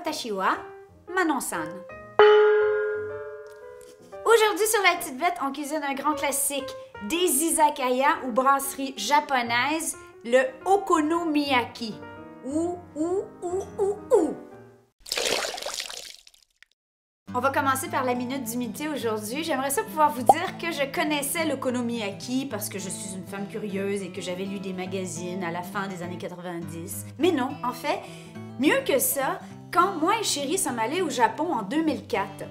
Watashiwa, Manon-san. Aujourd'hui sur La Petite Bête, on cuisine un grand classique des izakaya ou brasseries japonaises, le okonomiyaki. On va commencer par la minute d'humilité aujourd'hui. J'aimerais ça pouvoir vous dire que je connaissais l'okonomiyaki parce que je suis une femme curieuse et que j'avais lu des magazines à la fin des années 90. Mais non, en fait, mieux que ça, quand moi et Chérie sommes allés au Japon en 2004,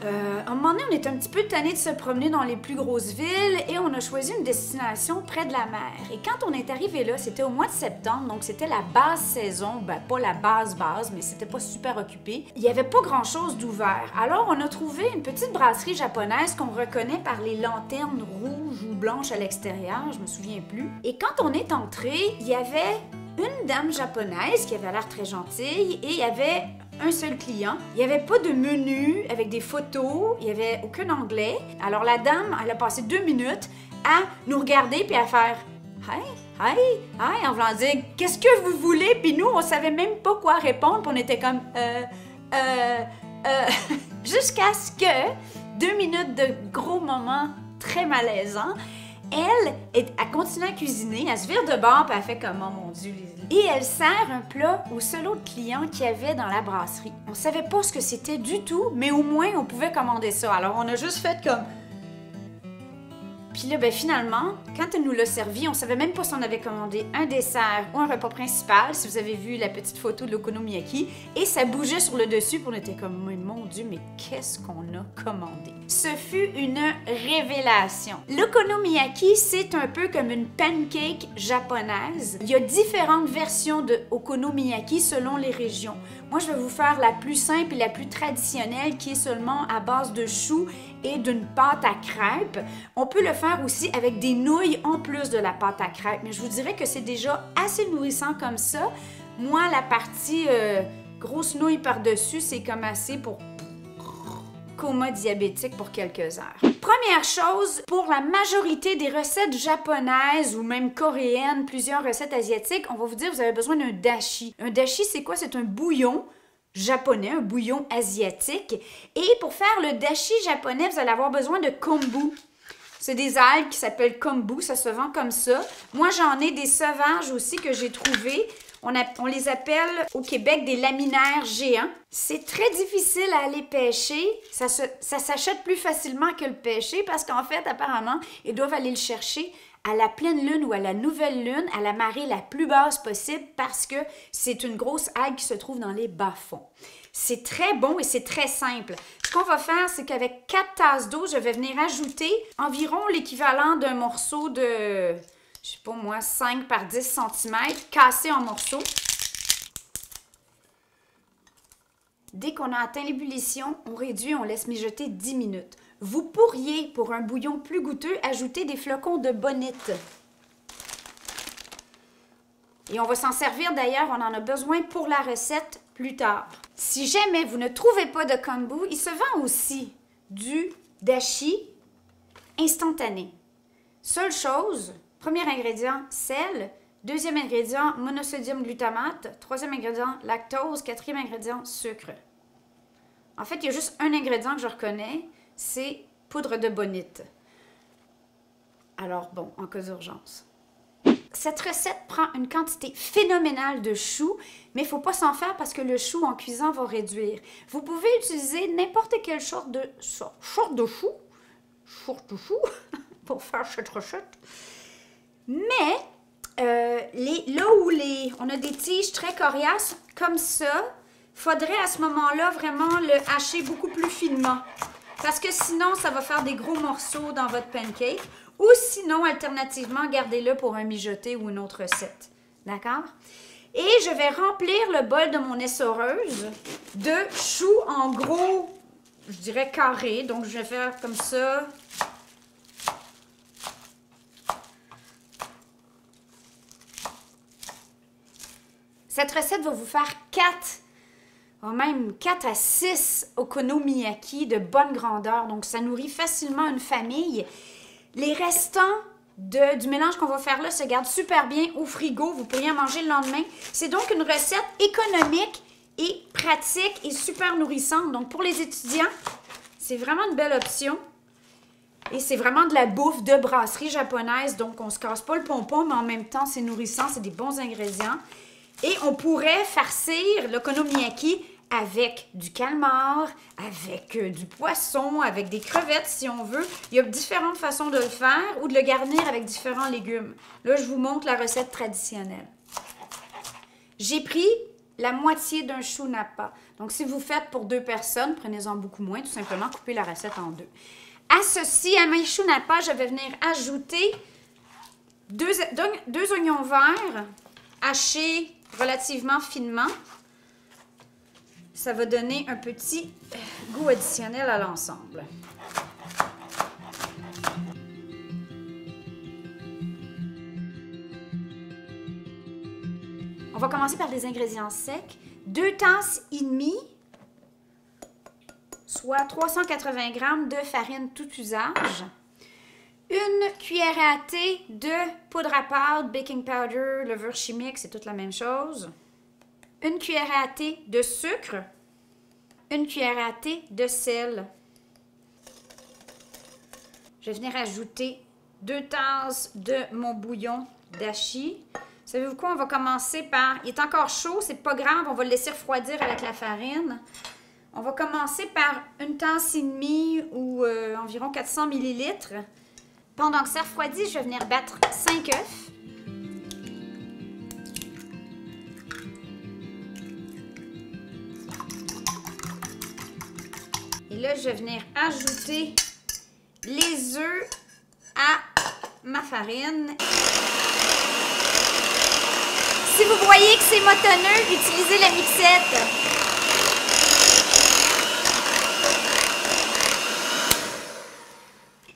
à un moment donné, on était un petit peu tannés de se promener dans les plus grosses villes et on a choisi une destination près de la mer. Et quand on est arrivé là, c'était au mois de septembre, donc c'était la basse saison. Ben, pas la base, mais c'était pas super occupé. Il y avait pas grand-chose d'ouvert. Alors, on a trouvé une petite brasserie japonaise qu'on reconnaît par les lanternes rouges ou blanches à l'extérieur, je me souviens plus. Et quand on est entré, il y avait une dame japonaise qui avait l'air très gentille et il y avait un seul client. Il n'y avait pas de menu avec des photos, il n'y avait aucun anglais. Alors la dame, elle a passé 2 minutes à nous regarder puis à faire « Hi, en voulant dire « Qu'est-ce que vous voulez? » Puis nous, on savait même pas quoi répondre, puis on était comme jusqu'à ce que 2 minutes de gros moments très malaisants, elle continue à cuisiner, elle se vire de bord puis elle fait comme « Oh mon Dieu! » Et elle sert un plat au seul autre client qu'il y avait dans la brasserie. On savait pas ce que c'était du tout, mais au moins on pouvait commander ça. Alors on a juste fait comme... Puis là, ben finalement, quand elle nous l'a servi, on savait même pas si on avait commandé un dessert ou un repas principal, si vous avez vu la petite photo de l'okonomiyaki, et ça bougeait sur le dessus, puis on était comme, mon Dieu, mais qu'est-ce qu'on a commandé? Ce fut une révélation. L'okonomiyaki, c'est un peu comme une pancake japonaise. Il y a différentes versions de okonomiyaki selon les régions. Moi, je vais vous faire la plus simple et la plus traditionnelle, qui est seulement à base de choux et d'une pâte à crêpes. On peut le faire aussi avec des nouilles en plus de la pâte à crêpes, mais je vous dirais que c'est déjà assez nourrissant comme ça. Moi, la partie grosse nouille par-dessus, c'est comme assez pour coma diabétique pour quelques heures. Première chose, pour la majorité des recettes japonaises ou même coréennes, plusieurs recettes asiatiques, on va vous dire que vous avez besoin d'un dashi. Un dashi, c'est quoi? C'est un bouillon japonais, un bouillon asiatique. Et pour faire le dashi japonais, vous allez avoir besoin de kombu. C'est des algues qui s'appellent kombu, ça se vend comme ça. Moi, j'en ai des sauvages aussi que j'ai trouvés. On les appelle au Québec des laminaires géants. C'est très difficile à aller pêcher. Ça s'achète plus facilement que le pêcher parce qu'en fait, apparemment, ils doivent aller le chercher à la pleine lune ou à la nouvelle lune, à la marée la plus basse possible parce que c'est une grosse algue qui se trouve dans les bas-fonds. C'est très bon et c'est très simple. Ce qu'on va faire, c'est qu'avec 4 tasses d'eau, je vais venir ajouter environ l'équivalent d'un morceau de, je sais pas moi, 5 par 10 cm, cassé en morceaux. Dès qu'on a atteint l'ébullition, on réduit, on laisse mijoter 10 minutes. Vous pourriez, pour un bouillon plus goûteux, ajouter des flocons de bonite. Et on va s'en servir d'ailleurs, on en a besoin pour la recette plus tard. Si jamais vous ne trouvez pas de kombu, il se vend aussi du dashi instantané. Seule chose, premier ingrédient, sel. Deuxième ingrédient, monosodium glutamate. Troisième ingrédient, lactose. Quatrième ingrédient, sucre. En fait, il y a juste un ingrédient que je reconnais, c'est poudre de bonite. Alors bon, en cas d'urgence. Cette recette prend une quantité phénoménale de choux, mais il ne faut pas s'en faire parce que le chou en cuisant va réduire. Vous pouvez utiliser n'importe quelle sorte de chou pour faire cette recette. Mais là où on a des tiges très coriaces comme ça, il faudrait à ce moment-là vraiment le hacher beaucoup plus finement. Parce que sinon, ça va faire des gros morceaux dans votre pancake. Ou sinon, alternativement, gardez-le pour un mijoté ou une autre recette. D'accord? Et je vais remplir le bol de mon essoreuse de choux en gros, je dirais carré. Donc, je vais faire comme ça. Cette recette va vous faire 4 à 6 okonomiyaki de bonne grandeur. Donc, ça nourrit facilement une famille. Les restants du mélange qu'on va faire là se gardent super bien au frigo. Vous pourriez en manger le lendemain. C'est donc une recette économique et pratique et super nourrissante. Donc, pour les étudiants, c'est vraiment une belle option. Et c'est vraiment de la bouffe de brasserie japonaise. Donc, on ne se casse pas le pompon, mais en même temps, c'est nourrissant, c'est des bons ingrédients. Et on pourrait farcir l'okonomiyaki avec du calmar, avec du poisson, avec des crevettes si on veut. Il y a différentes façons de le faire ou de le garnir avec différents légumes. Là, je vous montre la recette traditionnelle. J'ai pris la moitié d'un chou napa. Donc, si vous faites pour 2 personnes, prenez-en beaucoup moins. Tout simplement, coupez la recette en 2. À ceci, à mes chou napa, je vais venir ajouter 2 oignons verts hachés relativement finement. Ça va donner un petit goût additionnel à l'ensemble. On va commencer par les ingrédients secs. 2 tasses et demie, soit 380 g de farine tout usage. 1 cuillère à thé de poudre à pâte, baking powder, levure chimique, c'est toute la même chose. 1 cuillère à thé de sucre. 1 cuillère à thé de sel. Je vais venir ajouter 2 tasses de mon bouillon d'ashi. Savez-vous quoi? On va commencer par... Il est encore chaud, c'est pas grave, on va le laisser refroidir avec la farine. On va commencer par 1 tasse et demie ou environ 400 ml. Pendant que ça refroidit, je vais venir battre 5 œufs. Et là, je vais venir ajouter les œufs à ma farine. Si vous voyez que c'est motonneux, utilisez la mixette.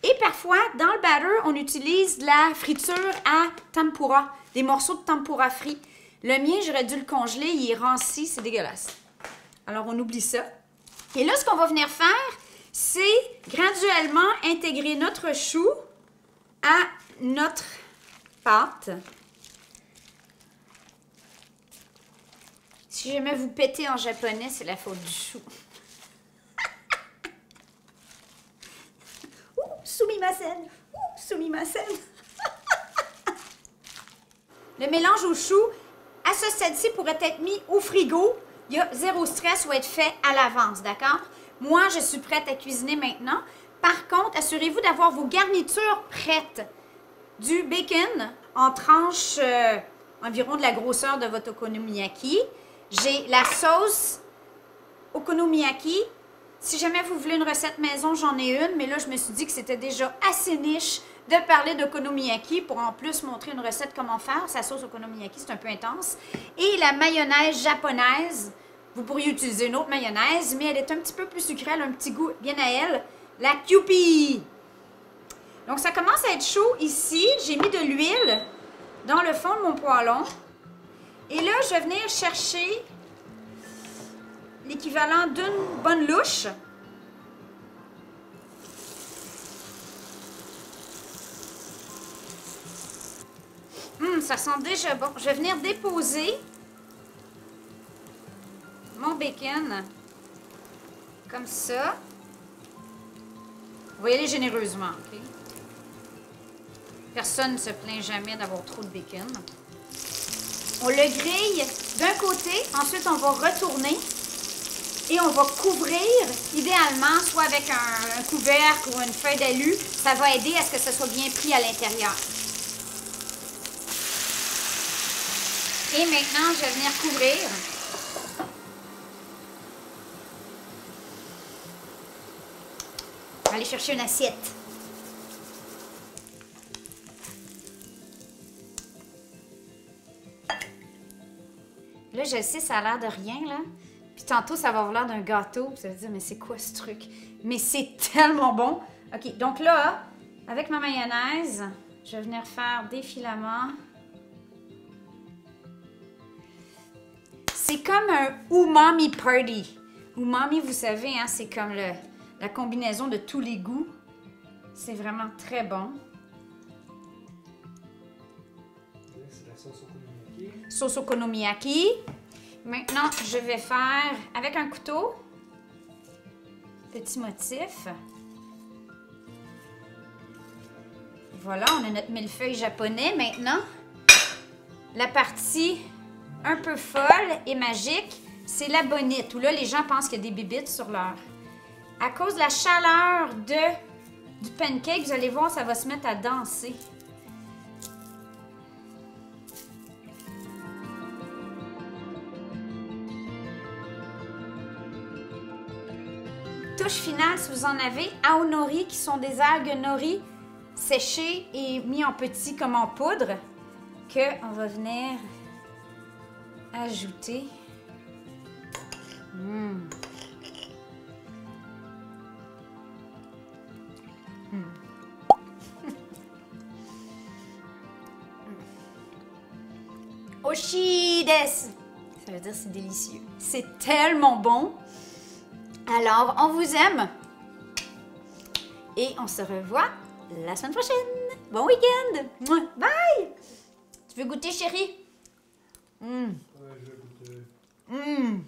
Et parfois, dans le batter, on utilise de la friture à tempura, des morceaux de tempura frits. Le mien, j'aurais dû le congeler, il est ranci, c'est dégueulasse. Alors, on oublie ça. Et là, ce qu'on va venir faire, c'est graduellement intégrer notre chou à notre pâte. Si jamais vous pétez en japonais, c'est la faute du chou. Ouh, sumimasen! Ouh, sumimasen! Le mélange au chou, à ce stade-ci, pourrait être mis au frigo. Il y a 0 stress ou être fait à l'avance, d'accord? Moi, je suis prête à cuisiner maintenant. Par contre, assurez-vous d'avoir vos garnitures prêtes. Du bacon en tranches environ de la grosseur de votre okonomiyaki. J'ai la sauce okonomiyaki. Si jamais vous voulez une recette maison, j'en ai une, mais là, je me suis dit que c'était déjà assez niche de parler d'okonomiyaki pour en plus montrer une recette comment faire. Sa sauce okonomiyaki, c'est un peu intense. Et la mayonnaise japonaise, vous pourriez utiliser une autre mayonnaise, mais elle est un petit peu plus sucrée, elle a un petit goût bien à elle. La Kewpie. Donc, ça commence à être chaud ici. J'ai mis de l'huile dans le fond de mon poêlon. Et là, je vais venir chercher l'équivalent d'une bonne louche. Ça sent déjà bon. Je vais venir déposer mon bacon comme ça. Vous voyez aller généreusement, OK? Personne ne se plaint jamais d'avoir trop de bacon. On le grille d'un côté, ensuite on va retourner et on va couvrir, idéalement, soit avec un couvercle ou une feuille d'alu. Ça va aider à ce que ce soit bien pris à l'intérieur. Et maintenant, je vais venir couvrir. Je vais aller chercher une assiette. Là, je sais, ça a l'air de rien, là. Puis tantôt, ça va avoir l'air d'un gâteau. Puis ça veut dire, mais c'est quoi ce truc? Mais c'est tellement bon. OK, donc là, avec ma mayonnaise, je vais venir faire des filaments. C'est comme un umami party. Umami, vous savez, hein, c'est comme la combinaison de tous les goûts. C'est vraiment très bon. C'est la sauce okonomiyaki. Sauce okonomiyaki. Maintenant, je vais faire avec un couteau, petit motif. Voilà, on a notre millefeuille japonais. Maintenant, la partie un peu folle et magique, c'est la bonite, où là, les gens pensent qu'il y a des bébites sur leur... À cause de la chaleur du pancake, vous allez voir, ça va se mettre à danser. Touche finale, si vous en avez, aonori, qui sont des algues nori séchées et mis en petits comme en poudre, que on va venir ajouter. Oshi desu! Ça veut dire c'est délicieux. C'est tellement bon. Alors, on vous aime. Et on se revoit la semaine prochaine. Bon week-end! Bye! Tu veux goûter, chérie? Ouais, je vais goûter.